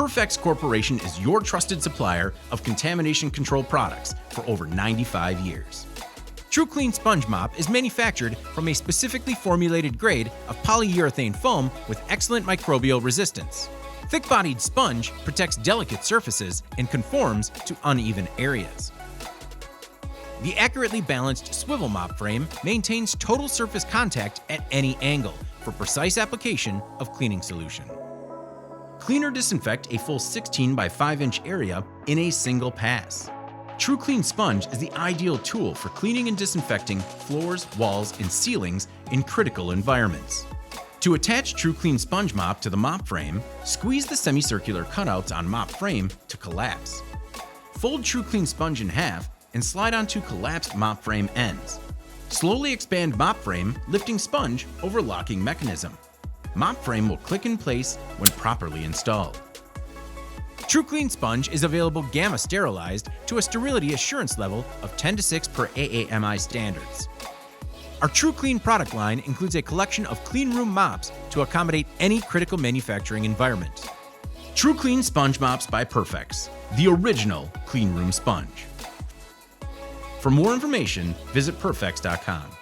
Perfex Corporation is your trusted supplier of contamination control products for over 95 years. TruCLEAN Sponge Mop is manufactured from a specifically formulated grade of polyurethane foam with excellent microbial resistance. Thick-bodied sponge protects delicate surfaces and conforms to uneven areas. The accurately balanced swivel mop frame maintains total surface contact at any angle for precise application of cleaning solution. Clean or disinfect a full 16 by 5 inch area in a single pass. TruCLEAN Sponge is the ideal tool for cleaning and disinfecting floors, walls, and ceilings in critical environments. To attach TruCLEAN Sponge Mop to the mop frame, squeeze the semicircular cutouts on mop frame to collapse. Fold TruCLEAN Sponge in half and slide onto collapsed mop frame ends. Slowly expand mop frame, lifting sponge over locking mechanism. Mop frame will click in place when properly installed. TruCLEAN Sponge is available gamma sterilized to a sterility assurance level of 10:6 per AAMI standards. Our TruCLEAN product line includes a collection of Cleanroom mops to accommodate any critical manufacturing environment. TruCLEAN Sponge Mops by Perfex, the original Cleanroom sponge. For more information, visit perfex.com.